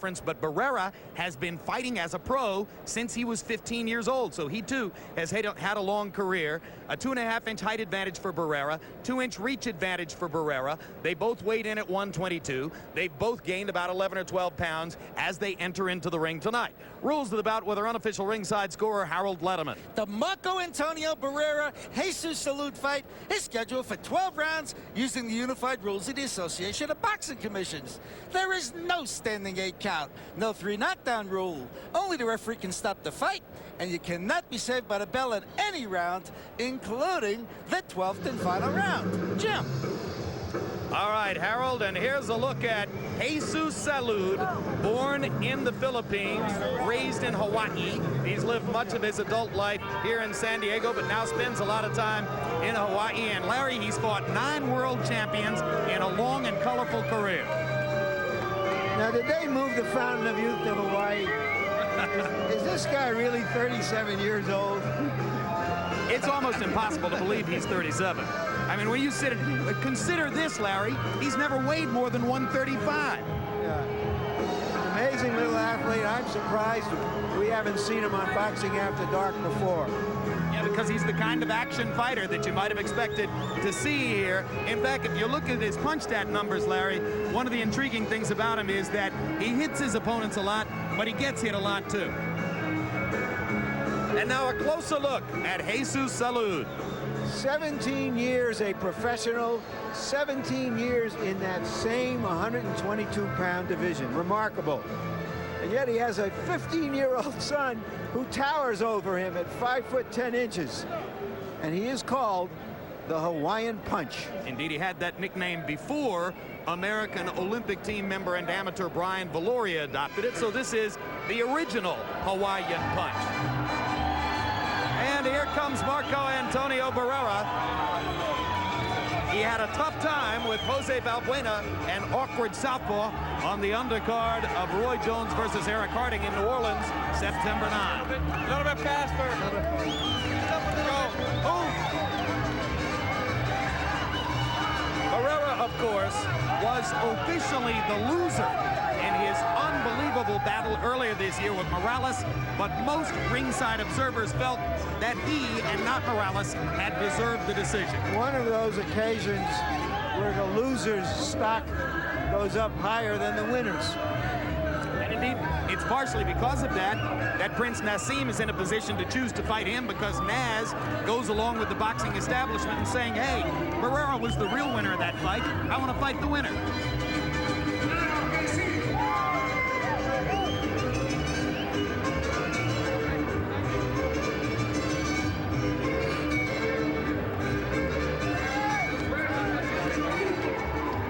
difference, but Barrera has been fighting as a pro since he was 15 years old, so he too has had a long career. A 2.5-inch height advantage for Barrera, 2-inch reach advantage for Barrera. They both weighed in at 122. They've both gained about 11 or 12 pounds as they enter into the ring tonight. Rules of the bout with our unofficial ringside scorer, Harold Letterman. The Marco Antonio Barrera Jesus Salud fight is scheduled for 12 rounds using the unified rules of the Association of Boxing Commissions. There is no standing 8 count, no 3 knockdown rule. Only the referee can stop the fight, and you cannot be saved by the bell at any round, including the 12th and final round. Jim. All right, Harold, and here's a look at Jesus Salud, born in the Philippines, raised in Hawaii. He's lived much of his adult life here in San Diego, but now spends a lot of time in Hawaii. And Larry, he's fought 9 world champions in a long and colorful career. Now, did they move the Fountain of Youth to Hawaii? Is this guy really 37 years old? It's almost impossible to believe he's 37. I mean, when you sit and consider this, Larry, he's never weighed more than 135. Yeah. Amazing little athlete. I'm surprised we haven't seen him on Boxing After Dark before. Yeah, because he's the kind of action fighter that you might have expected to see here. In fact, if you look at his punch stat numbers, Larry, one of the intriguing things about him is that he hits his opponents a lot, but he gets hit a lot too. And now a closer look at Jesus Salud. 17 years a professional, 17 years in that same 122-pound division. Remarkable. And yet he has a 15-year-old son who towers over him at 5 foot 10 inches. And he is called the Hawaiian Punch. Indeed, he had that nickname before American Olympic team member and amateur Brian Valoria adopted it. So this is the original Hawaiian Punch. And here comes Marco Antonio Barrera. He had a tough time with Jose Valbuena, an awkward southpaw, on the undercard of Roy Jones versus Eric Harding in New Orleans, September 9. A little bit faster. Barrera, of course, was officially the loser in his unbelievable battle earlier this year with Morales, but most ringside observers felt that he and not Morales had deserved the decision. One of those occasions where the loser's stock goes up higher than the winner's. And indeed, it's partially because of that Prince Nassim is in a position to choose to fight him, because Naz goes along with the boxing establishment and saying, hey, Barrera was the real winner of that fight. I want to fight the winner.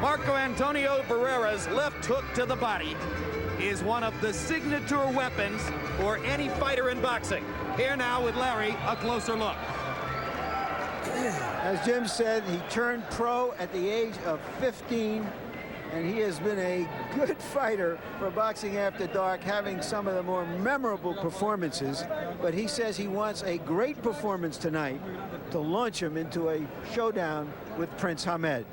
Marco Antonio Barrera's left hook to the body is one of the signature weapons for any fighter in boxing. Here now with Larry, a closer look. As Jim said, he turned pro at the age of 15, and he has been a good fighter for Boxing After Dark, having some of the more memorable performances. But he says he wants a great performance tonight to launch him into a showdown with Prince Hamed.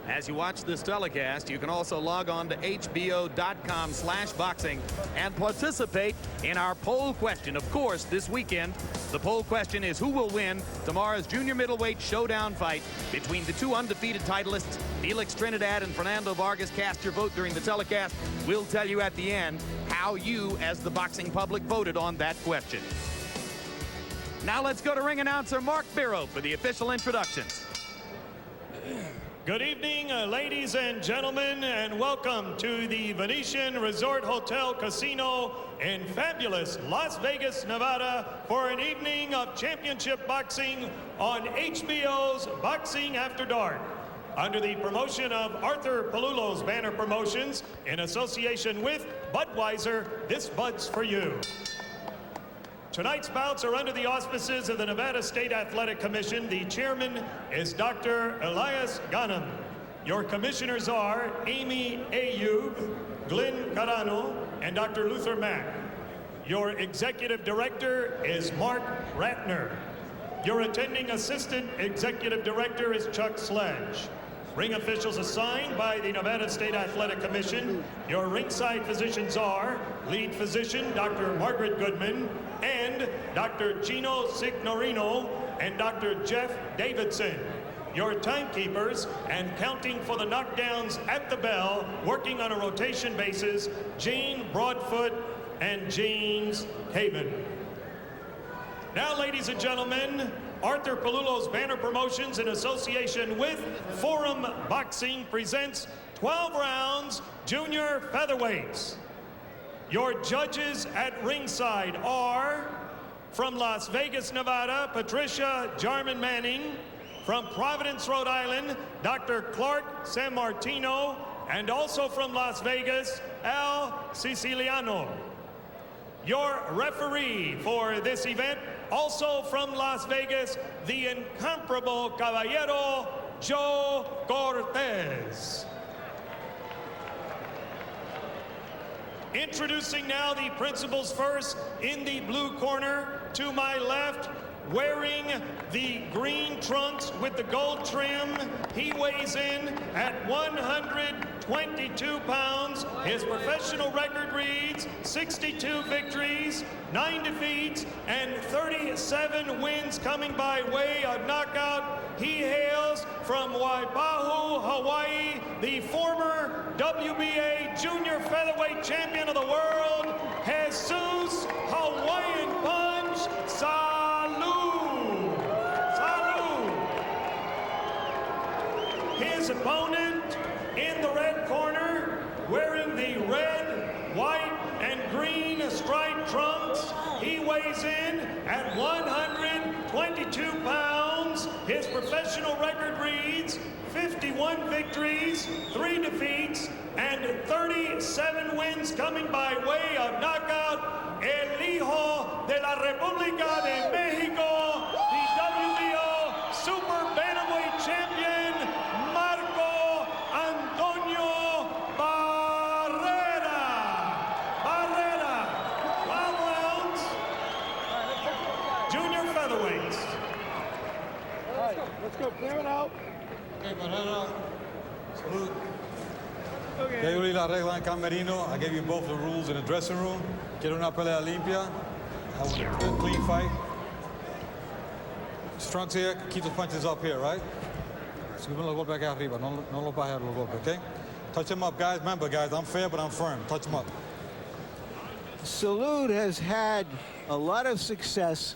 As you watch this telecast, you can also log on to hbo.com/boxing and participate in our poll question. Of course, this weekend, the poll question is who will win tomorrow's junior middleweight showdown fight between the 2 undefeated titleists, Felix Trinidad and Fernando Vargas. Cast your vote during the telecast. We'll tell you at the end how you, as the boxing public, voted on that question. Now let's go to ring announcer Mark Biro for the official introductions. Good evening, ladies and gentlemen, and welcome to the Venetian Resort Hotel Casino in fabulous Las Vegas, Nevada, for an evening of championship boxing on HBO's Boxing After Dark. Under the promotion of Arthur Palullo's Banner Promotions, in association with Budweiser, this Bud's for you. Tonight's bouts are under the auspices of the Nevada State Athletic Commission. The chairman is Dr. Elias Ghanem. Your commissioners are Amy Ayub, Glenn Carano, and Dr. Luther Mack. Your executive director is Mark Ratner. Your attending assistant executive director is Chuck Sledge. Ring officials assigned by the Nevada State Athletic Commission. Your ringside physicians are lead physician Dr. Margaret Goodman and Dr. Gino Signorino and Dr. Jeff Davidson. Your timekeepers and counting for the knockdowns at the bell, working on a rotation basis, Gene Broadfoot and James Haven. Now, ladies and gentlemen, Arthur Palullo's Banner Promotions in association with Forum Boxing presents 12 rounds junior featherweights. Your judges at ringside are from Las Vegas, Nevada, Patricia Jarman Manning. From Providence, Rhode Island, Dr. Clark Sammartino. And also from Las Vegas, Al Siciliano. Your referee for this event, also from Las Vegas, the incomparable Caballero Joe Cortez. Introducing now the principals first in the blue corner to my left, wearing the green trunks with the gold trim. He weighs in at 122 pounds. His professional record reads 62 victories, 9 defeats, and 37 wins coming by way of knockout. He hails from Waipahu, Hawaii, the former WBA junior featherweight champion of the world, Jesus Hawaiian Punch Salud. Salud. His opponent in the red corner, wearing the red, white, and green striped trunks. He weighs in at 122 pounds. His professional record reads 51 victories, 3 defeats, and 37 wins coming by way of knockout. El Hijo de la República de Mexico, the WBO Super Bantamweight Champion, Marco Antonio Barrera. Barrera, 12 rounds, junior featherweights. All right, let's go. Clear it out. Okay, Barrera. Salud. Ya yo leí la regla en camerino. I gave you both the rules in the dressing room. Quiero una pelea limpia. I want a good, clean fight. Strunks here, keep the punches up here, right? Suben los golpes acá arriba. No los bajes los golpes, okay? Touch them up, guys. Remember, guys, I'm fair, but I'm firm. Touch them up. Salud has had a lot of success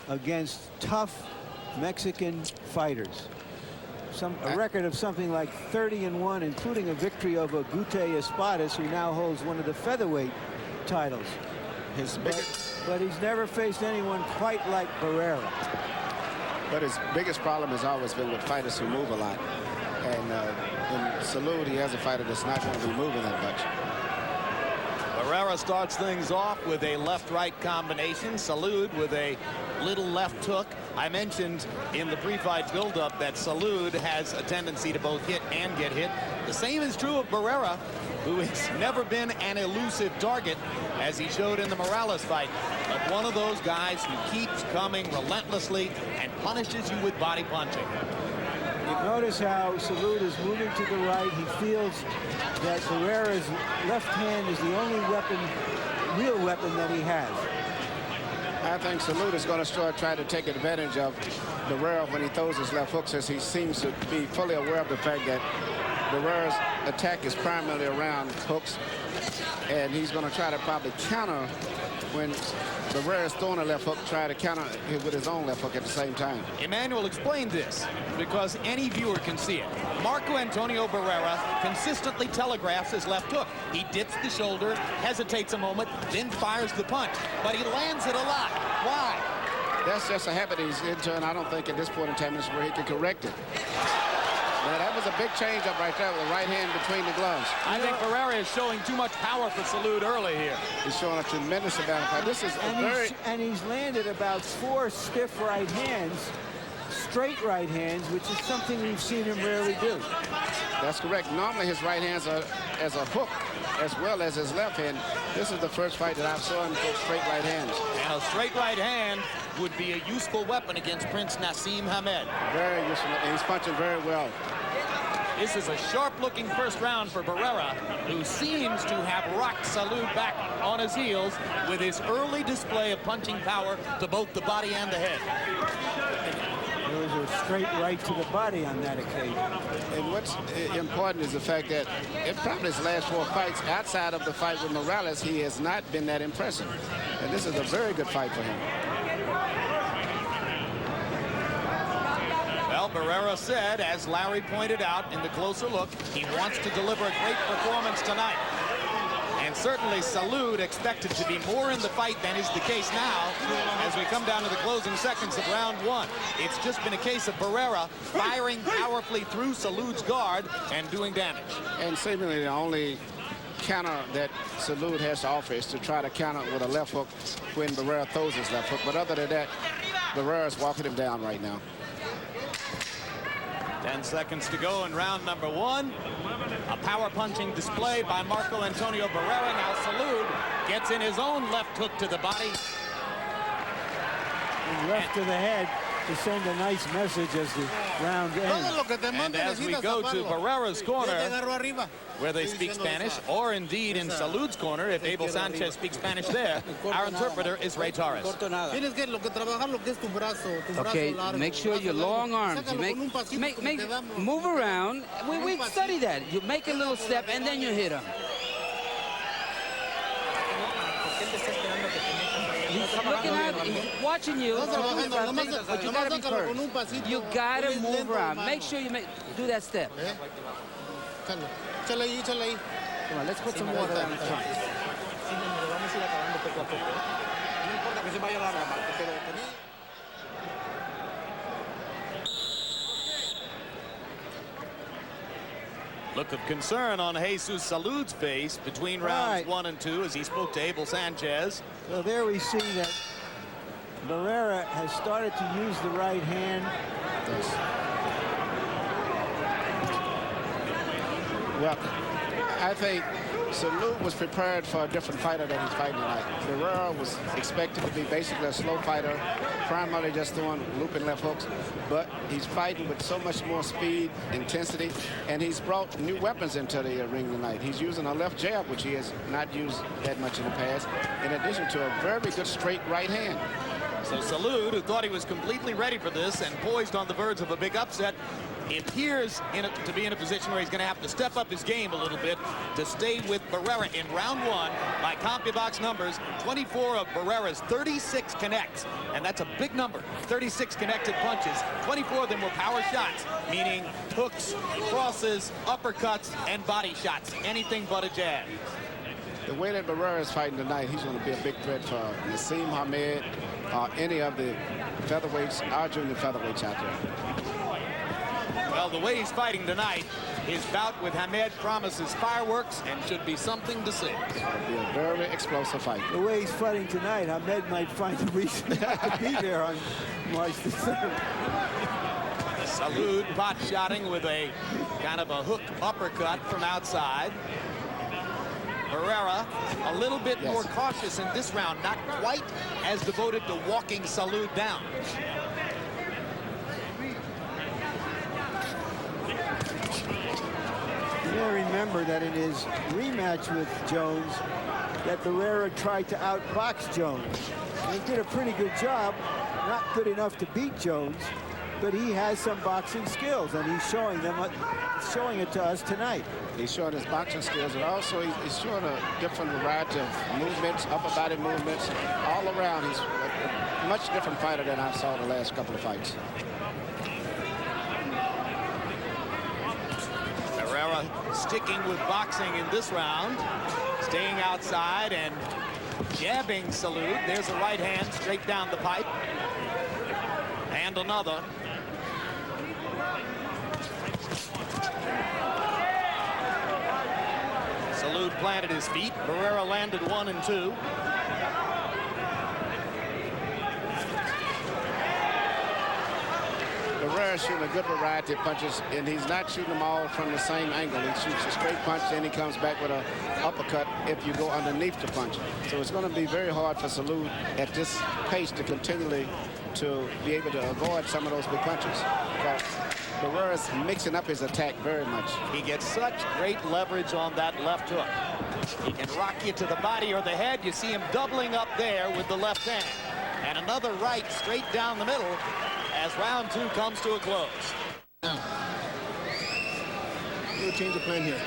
against tough Mexican fighters. A record of something like 30-1, including a victory over Gute Espadas, who now holds one of the featherweight titles. But he's never faced anyone quite like Barrera. But his biggest problem has always been with fighters who move a lot. And in Salud, he has a fighter that's not going to be moving that much. Barrera starts things off with a left-right combination. Salud with a little left hook. I mentioned in the pre-fight build-up that Salud has a tendency to both hit and get hit. The same is true of Barrera, who has never been an elusive target, as he showed in the Morales fight. But one of those guys who keeps coming relentlessly and punishes you with body punching. You notice how Salud is moving to the right. He feels that Barrera's left hand is the only weapon, real weapon that he has. I think Salud is going to try to take advantage of Barrera when he throws his left hooks, as he seems to be fully aware of the fact that Barrera's attack is primarily around hooks, and he's going to try to probably counter when Barrera's throwing a left hook, try to counter it with his own left hook at the same time. Emmanuel explained this because any viewer can see it. Marco Antonio Barrera consistently telegraphs his left hook. He dips the shoulder, hesitates a moment, then fires the punch. But he lands it a lot. Why? That's just a habit he's into, and I don't think at this point in time is where he can correct it. Now, that was a big change up right there with the right hand between the gloves. I think Barrera is showing too much power for Salud early here. He's showing a tremendous amount of power. This is and he's landed about 4 stiff right hands, straight right hands, which is something we've seen him rarely do. That's correct. Normally his right hands are as a hook as well as his left hand. This is the first fight that I've saw him throw straight right hands. And a straight right hand would be a useful weapon against Prince Nassim Hamed. Very useful, and he's punching very well. This is a sharp-looking first round for Barrera, who seems to have rocked Salud back on his heels with his early display of punching power to both the body and the head. There was a straight right to the body on that occasion. And what's important is the fact that in probably his last 4 fights, outside of the fight with Morales, he has not been that impressive. And this is a very good fight for him. Well, Barrera said, as Larry pointed out in the closer look, he wants to deliver a great performance tonight. And certainly Salud expected to be more in the fight than is the case now as we come down to the closing seconds of round 1. It's just been a case of Barrera firing powerfully through Salud's guard and doing damage. And seemingly the only counter that Salud has to offer is to try to counter with a left hook when Barrera throws his left hook. But other than that, Barrera's walking him down right now. 10 seconds to go in round number 1. A power-punching display by Marco Antonio Barrera. Now Salud gets in his own left hook to the body. And left to the head to send a nice message as the round ends. And as we go to Barrera's corner, where they speak Spanish, or indeed in Salud's corner, if Abel Sanchez speaks Spanish there, our interpreter is Ray Torres. Okay, make sure your long arms. You move around. We study that. You make a little step and then you hit him. He's looking at, he's watching you, but you gotta be first. You gotta move around. Make sure you do that step. Come on, let's put some water down in front. Look of concern on Jesus Salud's face between rounds 1 and 2 as he spoke to Abel Sanchez. So there we see that Barrera has started to use the right hand. Well, I think Salud was prepared for a different fighter than he's fighting tonight. Barrera was expected to be basically a slow fighter, primarily just throwing looping left hooks, but he's fighting with so much more speed, intensity, and he's brought new weapons into the ring tonight. He's using a left jab, which he has not used that much in the past, in addition to a very good straight right hand. So Salud, who thought he was completely ready for this and poised on the verge of a big upset, appears to be in a position where he's going to have to step up his game a little bit to stay with Barrera in round 1. By CompuBox numbers, 24 of Barrera's 36 connects, and that's a big number. 36 connected punches. 24 of them were power shots, meaning hooks, crosses, uppercuts, and body shots. Anything but a jab. The way that Barrera is fighting tonight, he's going to be a big threat for Nassim Hamed, any of the featherweights, our junior featherweights out there. Well, the way he's fighting tonight, his bout with Hamed promises fireworks and should be something to see. It'll be a very explosive fight. The way he's fighting tonight, Hamed might find a reason not to be there on March the 3rd. Salud pot-shotting with a kind of a hook uppercut from outside. Barrera a little bit more cautious in this round, not quite as devoted to walking Salud down. You may remember that in his rematch with Jones, that Barrera tried to outbox Jones. And he did a pretty good job, not good enough to beat Jones, but he has some boxing skills, and he's showing it to us tonight. He's showing his boxing skills, and also he's showing a different variety of movements, upper body movements, all around. He's a much different fighter than I saw the last couple of fights. Barrera sticking with boxing in this round, staying outside and jabbing Salud. There's a right hand straight down the pipe. And another. Salud planted his feet. Barrera landed 1 and 2. Barrera's shooting a good variety of punches, and he's not shooting them all from the same angle. He shoots a straight punch, then he comes back with an uppercut if you go underneath the punch. So it's going to be very hard for Salud at this pace to continually to be able to avoid some of those big punches. Because Barrera's mixing up his attack very much. He gets such great leverage on that left hook. He can rock you to the body or the head. You see him doubling up there with the left hand. And another right straight down the middle as round 2 comes to a close. We'll change the plan here.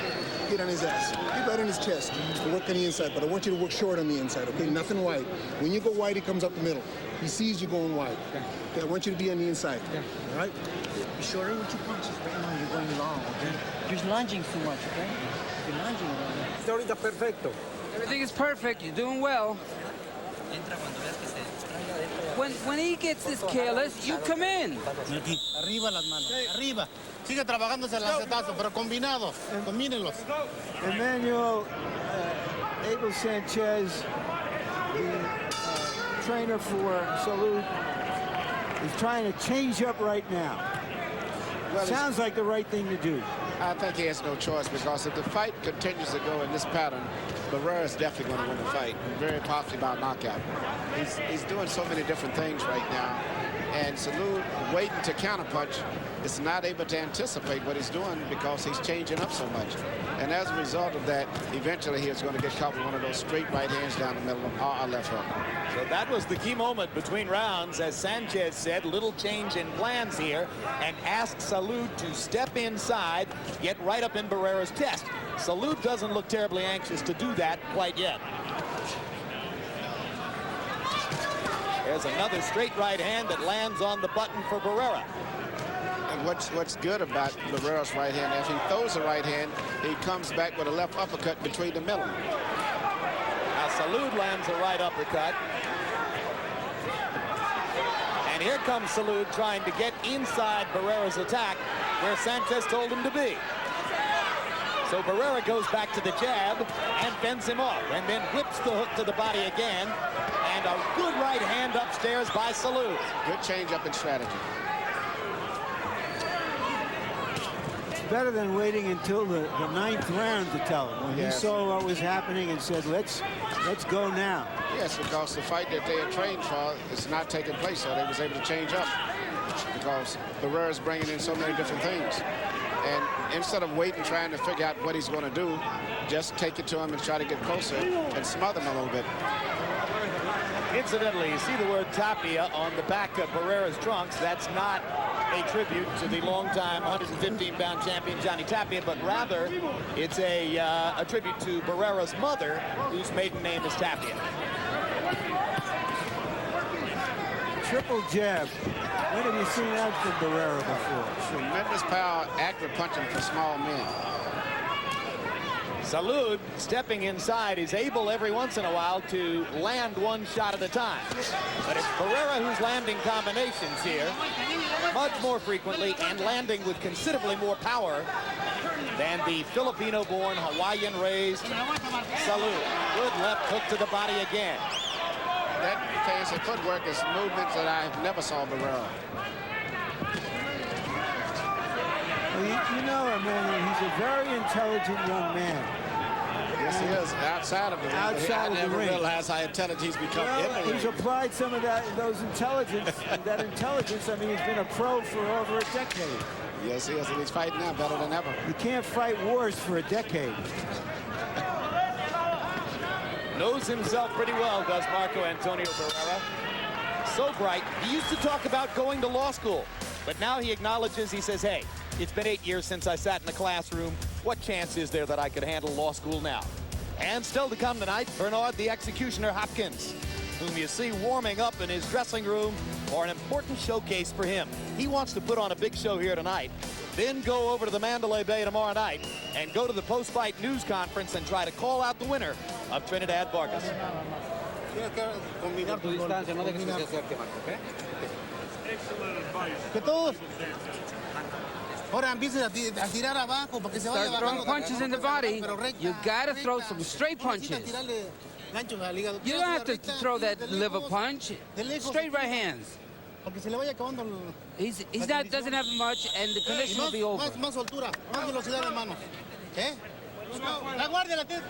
Hit on his ass. Hit right on his chest. And work on the inside, but I want you to work short on the inside, okay? Nothing wide. When you go wide, he comes up the middle. He sees you going wide. Okay, I want you to be on the inside. All right? Be shorter with your punches. Right now you're going long, okay? You're lunging too much, okay? You're lunging a lot. Perfecto. Everything is perfect. You're doing well. When he gets this careless, you come in. Arriba las manos. Arriba. Sigue trabajándose el lacetazo, pero combinado. Combínelos. Emmanuel Abel Sanchez, the trainer for Salud, is trying to change up right now. Well, sounds like the right thing to do. I think he has no choice, because if the fight continues to go in this pattern, Barrera is definitely going to win the fight, very possibly by knockout. He's doing so many different things right now, and Salud, waiting to counterpunch, is not able to anticipate what he's doing because he's changing up so much. And as a result of that, eventually he is going to get caught with one of those straight right hands down the middle or a left hook. So that was the key moment between rounds, as Sanchez said, little change in plans here, and asked Salud to step inside, get right up in Barrera's chest. Salud doesn't look terribly anxious to do that quite yet. There's another straight right hand that lands on the button for Barrera. And what's good about Barrera's right hand, if he throws the right hand, he comes back with a left uppercut between the middle. Now Salud lands a right uppercut. And here comes Salud trying to get inside Barrera's attack where Sanchez told him to be. So Barrera goes back to the jab and fends him off, and then whips the hook to the body again. And a good right hand upstairs by Salud. Good change up in strategy. Better than waiting until the 9th round to tell him. When he saw what was happening and said, let's go now. Yes, because the fight that they had trained for is not taking place, so they was able to change up because Barrera's bringing in so many different things. And instead of waiting, trying to figure out what he's going to do, just take it to him and try to get closer and smother him a little bit. Incidentally, you see the word Tapia on the back of Barrera's trunks. That's not a tribute to the longtime 115-pound champion Johnny Tapia, but rather it's a tribute to Barrera's mother, whose maiden name is Tapia. Triple jab. When have you seen that from Barrera before? Tremendous power, accurate punching for small men. Salud, stepping inside, is able every once in a while to land one shot at a time. But it's Barrera who's landing combinations here much more frequently and landing with considerably more power than the Filipino-born, Hawaiian-raised Salud. Good left hook to the body again. That fancy footwork is movements that I never saw Barrera. Well, you know, Emmanuel, he's a very intelligent young man. Yes, he is. Outside of the ring. Outside of the ring. I never realized how intelligent he's become in the ring. He's applied some of that intelligence. I mean, he's been a pro for over a decade. Yes, he is, and he's fighting now better than ever. You can't fight wars for a decade. Knows himself pretty well, does Marco Antonio Barrera. So bright. He used to talk about going to law school, but now he acknowledges, he says, hey, it's been 8 years since I sat in the classroom. What chance is there that I could handle law school now? And still to come tonight, Bernard the Executioner Hopkins, whom you see warming up in his dressing room for an important showcase for him. He wants to put on a big show here tonight, then go over to the Mandalay Bay tomorrow night and go to the post-fight news conference and try to call out the winner of Trinidad Vargas. Start throwing punches in the body. You gotta throw some straight punches. You don't have to throw that liver punch. Straight right hands. He's not doesn't have much, and the condition will be over. Más soltura, más velocidad de manos. ¿Eh? La guardia la tiene.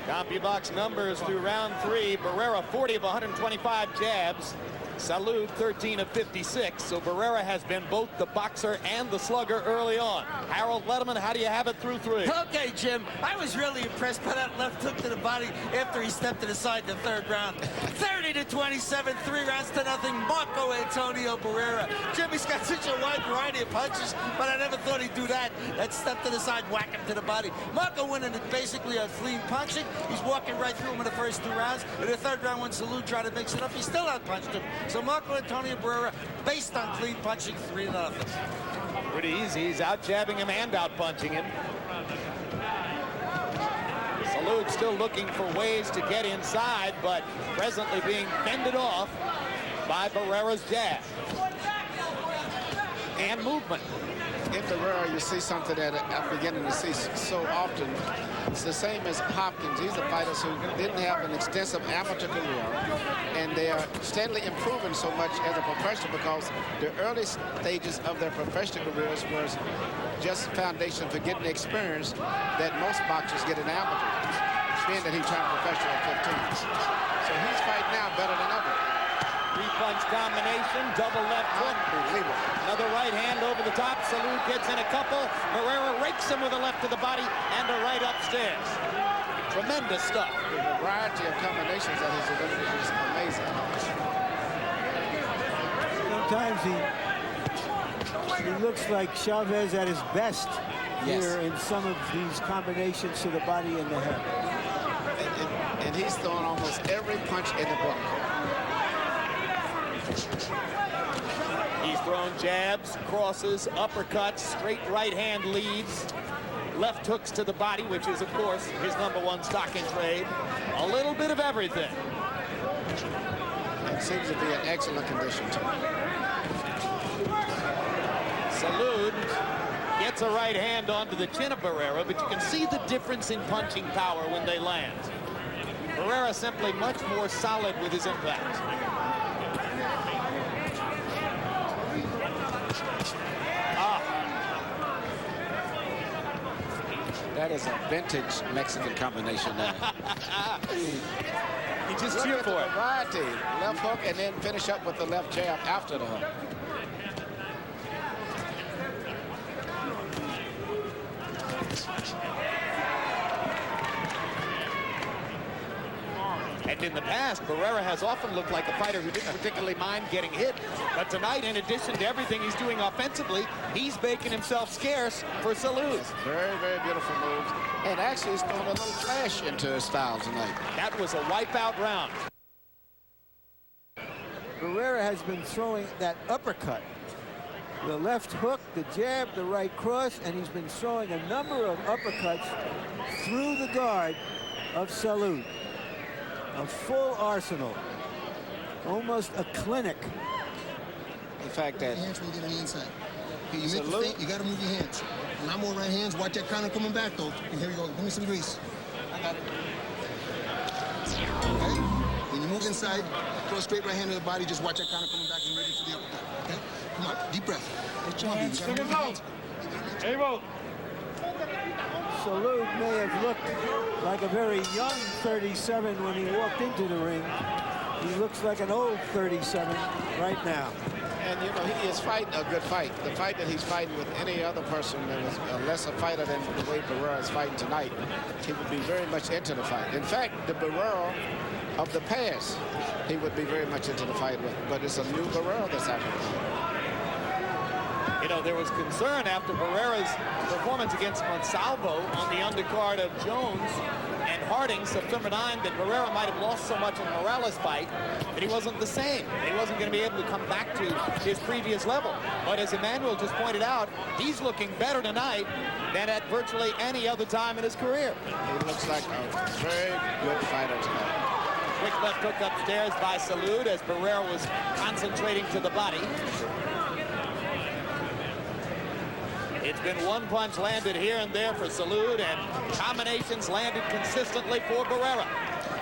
CompuBox numbers through round 3. Barrera 40 of 125 jabs. Salud 13 of 56. So Barrera has been both the boxer and the slugger early on. Harold Letterman, how do you have it through 3? Okay, Jim, I was really impressed by that left hook to the body after he stepped to the side in the 3rd round. 30-27, 3 rounds to nothing. Marco Antonio Barrera. Jimmy's got such a wide variety of punches, but I never thought he'd do that. That step to the side, whack him to the body. Marco winning it basically on clean punching. He's walking right through him in the first 2 rounds. In the 3rd round, when Salud tried to mix it up, he still outpunched him. So Marco Antonio Barrera, based on clean punching, 3-0. Pretty easy. He's out jabbing him and out punching him. Salud still looking for ways to get inside, but presently being fended off by Barrera's jab and movement. In Barrera, you see something that I'm beginning to see so often. It's the same as Hopkins. These are fighters who didn't have an extensive amateur career, and they are steadily improving so much as a professional because the early stages of their professional careers was just foundation for getting the experience that most boxers get in amateur, being that he turned professional at 15. So he's fighting now better than ever. 3-punch combination, double left hook. Another right hand over the top. Salud gets in a couple. Barrera rakes him with a left to the body and a right upstairs. Tremendous stuff. The variety of combinations that he's delivering is amazing. Sometimes he looks like Chavez at his best here in some of these combinations to the body and the head. And he's throwing almost every punch in the book. He's thrown jabs, crosses, uppercuts, straight right hand leads, left hooks to the body, which is, of course, his #1 stock in trade. A little bit of everything. It seems to be in excellent condition, too. Salud gets a right hand onto the chin of Barrera, but you can see the difference in punching power when they land. Barrera simply much more solid with his impact. That is a vintage Mexican combination now. You just cheer for it. Variety. Left hook and then finish up with the left jab after the hook. And in the past, Barrera has often looked like a fighter who didn't particularly mind getting hit. But tonight, in addition to everything he's doing offensively, he's making himself scarce for Salud. Very, very beautiful moves. And actually, he's throwing a little flash into his style tonight. That was a wipeout round. Barrera has been throwing that uppercut. The left hook, the jab, the right cross, and he's been throwing a number of uppercuts through the guard of Salud. A full arsenal, almost a clinic. The fact that hands when you get on the inside. Okay, you make the feint, you got to move your hands. Not more right hands. Watch that counter coming back, though. And here we go. Give me some grease. I got it. Okay. When you move inside, throw a straight right hand to the body. Just watch that counter coming back and ready for the uppercut. Okay. Come on. Deep breath. Get your hands. Hey, Bo. Salud may have looked like a very young 37 when he walked into the ring. He looks like an old 37 right now. And, you know, he is fighting a good fight. The fight that he's fighting with any other person that was a lesser fighter than the way Barrera is fighting tonight, he would be very much into the fight. In fact, the Barrera of the past, he would be very much into the fight with. But it's a new Barrera that's happening. You know, there was concern after Barrera's performance against Monsalvo on the undercard of Jones and Harding September 9 that Barrera might have lost so much in the Morales fight that he wasn't the same. He wasn't going to be able to come back to his previous level. But as Emmanuel just pointed out, he's looking better tonight than at virtually any other time in his career. He looks like a very good fighter tonight. Quick left hook upstairs by Salud as Barrera was concentrating to the body. It's been one punch landed here and there for Salud, and combinations landed consistently for Barrera.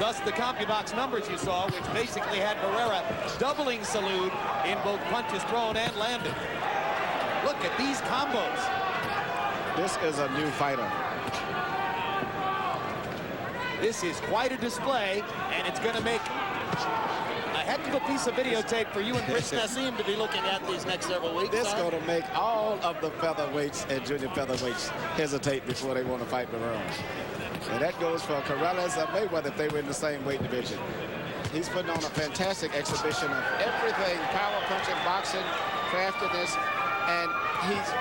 Thus, the CompuBox numbers you saw, which basically had Barrera doubling Salud in both punches thrown and landed. Look at these combos. This is a new fighter. This is quite a display, and it's going to make a heck of a piece of videotape for you and Rich Nassim to be looking at these next several weeks. This is going to make all of the featherweights and junior featherweights hesitate before they want to fight Barrera. And that goes for Corrales or Mayweather if they were in the same weight division. He's putting on a fantastic exhibition of everything, power punching, boxing, craftiness, and he's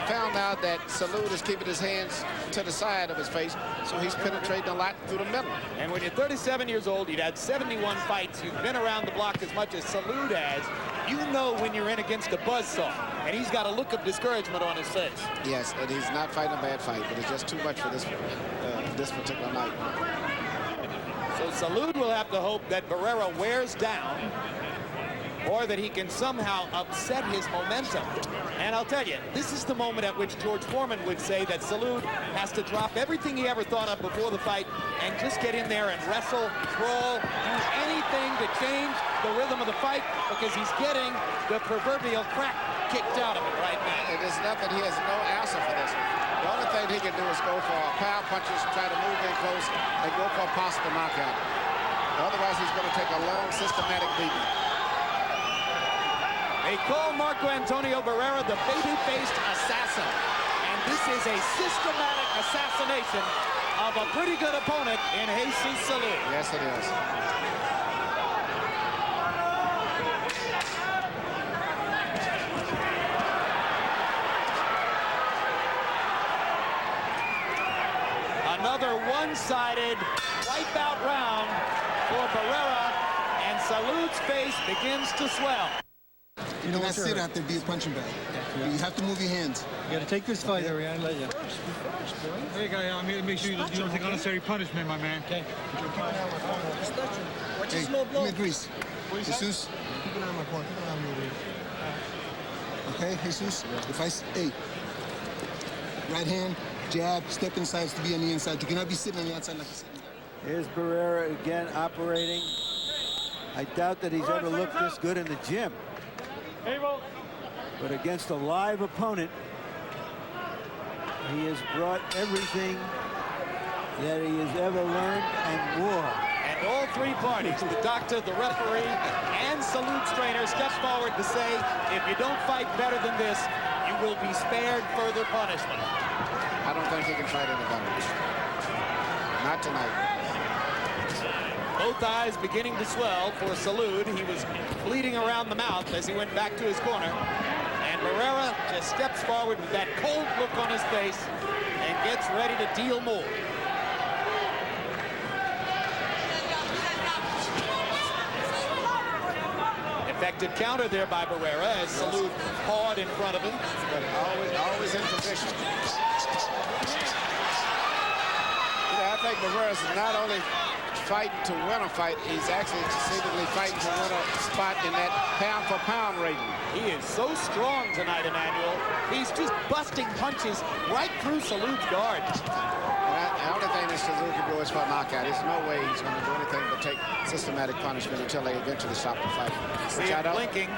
found out that Salud is keeping his hands to the side of his face, so he's penetrating a lot through the middle. And when you're 37 years old, you've had 71 fights, you've been around the block as much as Salud has, you know when you're in against a buzzsaw, and he's got a look of discouragement on his face. Yes, and he's not fighting a bad fight, but it's just too much for this particular night. So Salud will have to hope that Barrera wears down, or that he can somehow upset his momentum. And I'll tell you, this is the moment at which George Foreman would say that Salud has to drop everything he ever thought of before the fight and just get in there and wrestle, crawl, do anything to change the rhythm of the fight, because he's getting the proverbial crack kicked out of him right now. And there's nothing, he has no answer for this. The only thing he can do is go for power punches, try to move in close, and go for a possible knockout. Otherwise, he's going to take a long, systematic beating. They call Marco Antonio Barrera the baby-faced assassin. And this is a systematic assassination of a pretty good opponent in Jesus Salud. Yes, it is. Another one-sided wipeout round for Barrera, and Salud's face begins to swell. You know, that's it after be a punching bag. You have to move your hands. You got to take this fight, Ariane, and let you. Hey, guy, I'm here to make sure you don't take unnecessary punishment, my man. Okay. Hey, give me a grease. Jesus, keep an eye on my corner. Keep an eye on me over here. Okay, Jesus. If I, hey, right hand, jab, step inside to be on the inside. You cannot be sitting on the outside like a sitting guy. Here's Barrera again operating. I doubt that he's ever looked this good in the gym. But against a live opponent, he has brought everything that he has ever learned and more. And all three parties, the doctor, the referee, and Salud's trainer, step forward to say, if you don't fight better than this, you will be spared further punishment. I don't think he can fight anybody. Not tonight. Both eyes beginning to swell for Salud. He was bleeding around the mouth as he went back to his corner. And Barrera just steps forward with that cold look on his face and gets ready to deal more. Effective counter there by Barrera as Salud pawed in front of him. But always in position. You know, I think Barrera's not only fighting to win a fight, he's actually seemingly fighting to win a spot in that pound-for-pound rating. He is so strong tonight, Emmanuel. He's just busting punches right through Salud's guard. The only thing that Salud can do is for a knockout. There's no way he's going to do anything but take systematic punishment until they eventually stop the fight. See him blinking.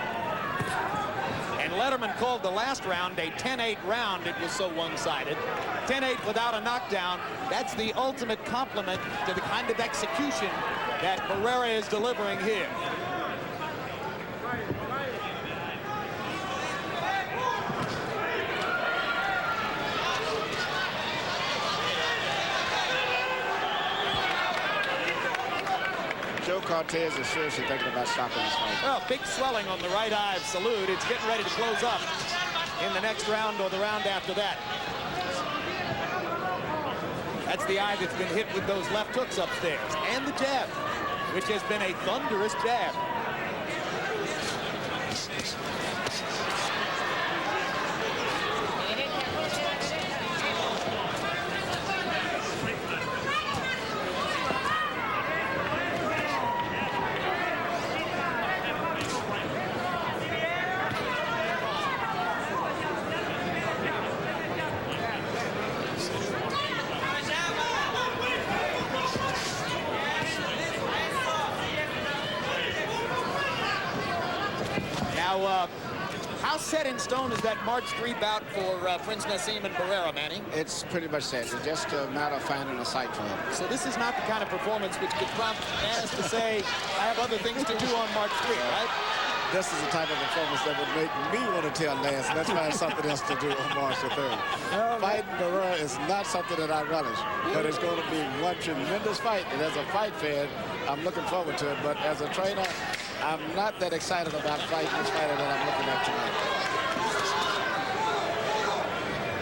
And Letterman called the last round a 10-8 round. It was so one-sided. 10-8 without a knockdown. That's the ultimate compliment to the kind of execution that Barrera is delivering here. Joe Cortez is seriously thinking about stopping this fight. Well, big swelling on the right eye of Salud. It's getting ready to close up in the next round or the round after that. That's the eye that's been hit with those left hooks upstairs. And the jab, which has been a thunderous jab. Now, how set in stone is that March 3 bout for Prince Naseem and Barrera, Manny? It's pretty much set. It's just a matter of finding a site for him. So this is not the kind of performance which could prompt Naz to say, I have other things to do on March 3, right? This is the type of performance that would make me want to tell Naz, let's find something else to do on March the 3rd. Fighting Barrera is not something that I relish, but it's going to be one tremendous fight. And as a fight fan, I'm looking forward to it. But as a trainer, I'm not that excited about fighting this fighter that I'm looking at tonight.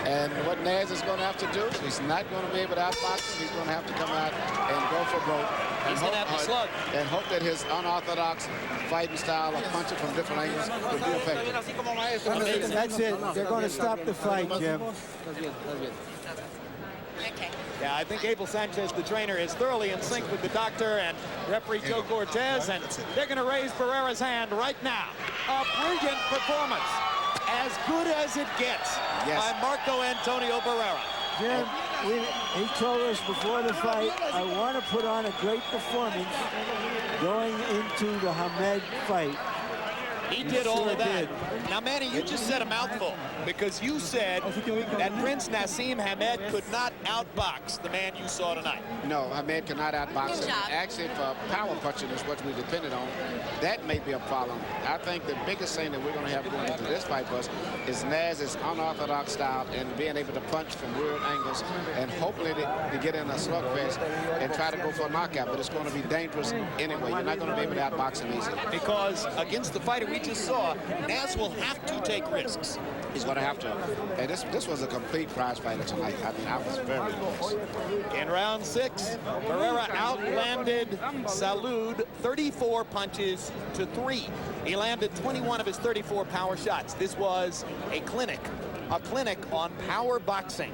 And what Naz is going to have to do, he's not going to be able to outbox him. He's going to have to come out and go for broke. He's going to have to slug. And hope that his unorthodox fighting style of punching from different angles will be effective. That's it. They're going to stop the fight, Jim. Yeah, I think Abel Sanchez, the trainer, is thoroughly in sync with the doctor and referee Joe Cortez, and they're going to raise Barrera's hand right now. A brilliant performance, as good as it gets, by Marco Antonio Barrera. Jim, he told us before the fight, I want to put on a great performance going into the Hamed fight. He did all of that. Now, Manny, you just said a mouthful because you said that Prince Naseem Hamed could not outbox the man you saw tonight. No, Hamed cannot outbox him. Actually, for power punching is what we depended on. That may be a problem. I think the biggest thing that we're going to have going into this fight for us is Naz's unorthodox style and being able to punch from weird angles and hopefully to get in a slugfest and try to go for a knockout. But it's going to be dangerous anyway. You're not going to be able to outbox him easily. Because against the fighter we just saw, Naz will have to take risks. He's going to have to. And this was a complete prize fighter tonight. I mean, I was very impressed. In round 6, Barrera outlanded Salud 34 punches to 3. He landed 21 of his 34 power shots. This was a clinic on power boxing.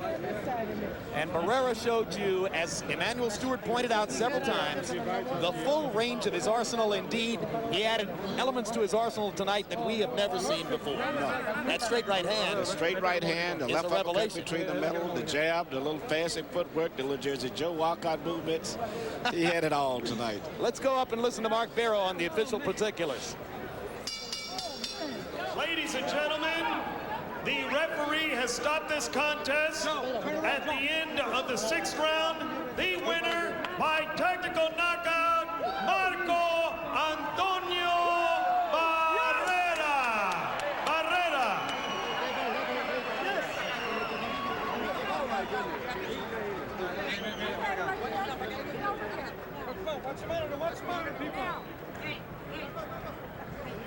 And Barrera showed you, as Emmanuel Stewart pointed out several times, the full range of his arsenal. Indeed, he added elements to his arsenal tonight that we have never seen before. That straight right hand. The straight right hand, the left uppercut between the middle, the jab, the little fancy footwork, the little Jersey Joe walkout movements. He had it all tonight. Let's go up and listen to Mark Barrow on the official particulars. Ladies and gentlemen, the referee has stopped this contest at the end of the 6th round. The winner by technical knockout, Marco Antonio Barrera.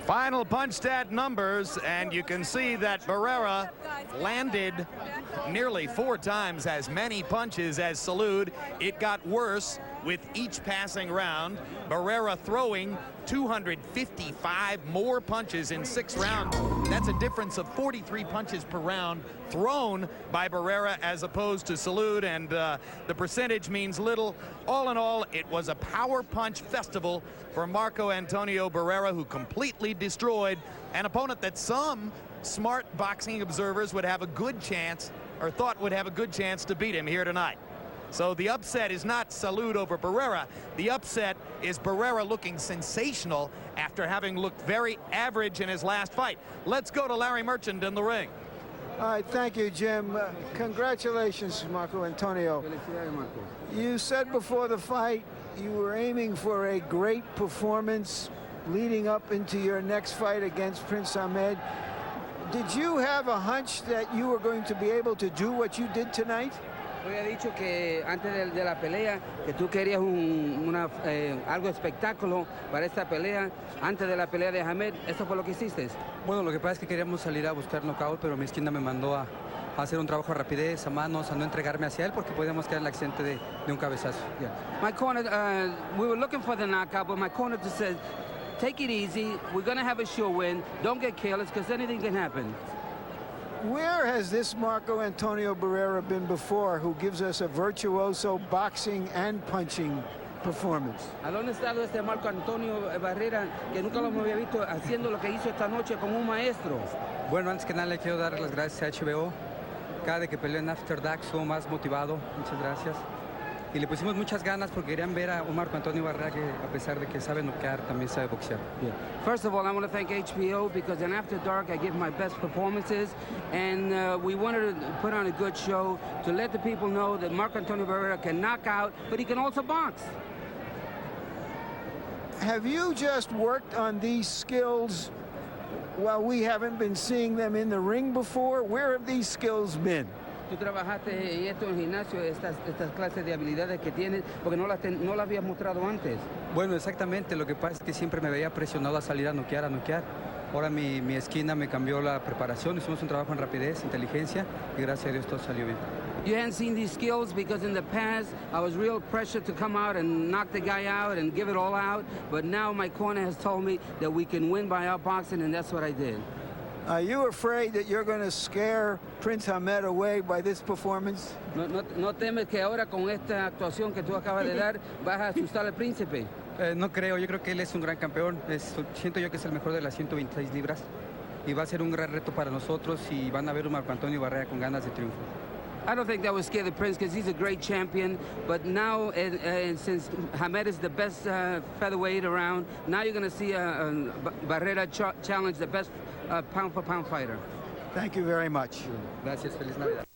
Final punch stat numbers, and you can see that Barrera landed nearly 4 times as many punches as Salud. It got worse with each passing round. Barrera throwing 255 more punches in 6 rounds. That's a difference of 43 punches per round thrown by Barrera as opposed to Salud, and the percentage means little. All in all, it was a power punch festival for Marco Antonio Barrera, who completely destroyed an opponent that some smart boxing observers would have a good chance, or thought would have a good chance to beat him here tonight. So the upset is not Salud over Barrera. The upset is Barrera looking sensational after having looked very average in his last fight. Let's go to Larry Merchant in the ring. All right, thank you, Jim. Congratulations, Marco Antonio. You said before the fight you were aiming for a great performance leading up into your next fight against Prince Hamed. Did you have a hunch that you were going to be able to do what you did tonight? Había dicho que antes de la pelea que tú querías algo espectáculo para esta pelea antes de la pelea de Hamed. ¿Eso fue lo que hiciste? Bueno, lo que pasa es que queríamos salir a buscar knockout, pero mi esquina me mandó a hacer un trabajo de rapidez, a manos, a no entregarme hacia él porque podíamos quedar en el accidente de un cabezazo. Yeah. My corner, we were looking for the knockout, but my corner just said, take it easy. We're going to have a sure win. Don't get careless because anything can happen. Where has this Marco Antonio Barrera been before, who gives us a virtuoso boxing and punching performance? ¿A dónde está este Marco Antonio Barrera, que nunca lo había visto haciendo lo que hizo esta noche como un maestro? Bueno, antes que nada le quiero dar las gracias a HBO. Cada vez que peleó en After Dark estuvo más motivado. Muchas gracias. y le pusimos muchas ganas porque querían ver a un Marco Antonio Barrera que, a pesar de que sabe noquear, también sabe boxear. Yeah. First of all, I want to thank HBO because in After Dark I give my best performances, and we wanted to put on a good show to let the people know that Marco Antonio Barrera can knock out, but he can also box. Have you just worked on these skills while we haven't been seeing them in the ring before? Where have these skills been? Tú trabajaste en esto en el gimnasio, estas clases de habilidades que tienes, porque no las habías mostrado antes. Bueno, exactamente, lo que pasa es que siempre me veía presionado a salir a noquear, Ahora mi esquina me cambió la preparación, hicimos un trabajo en rapidez, inteligencia, y gracias a Dios todo salió bien. You hadn't seen these skills because in the past I was real pressured to come out and knock the guy out and give it all out, but now my corner has told me that we can win by outboxing, and that's what I did. Are you afraid that you're going to scare Prince Hamed away by this performance? No temes que ahora con esta actuación que tú acabas de dar vas a asustar al príncipe. No creo, yo creo que él es un gran campeón, siento yo que es el mejor de las 126 libras y va a ser un gran reto para nosotros y van a ver un Marco Antonio Barrera con ganas de triunfo. I don't think that would scare the Prince because he's a great champion, but now since Hamed is the best featherweight around, now you're going to see Barrera challenge the best pound-for-pound fighter. Thank you very much. Gracias, feliz Navidad.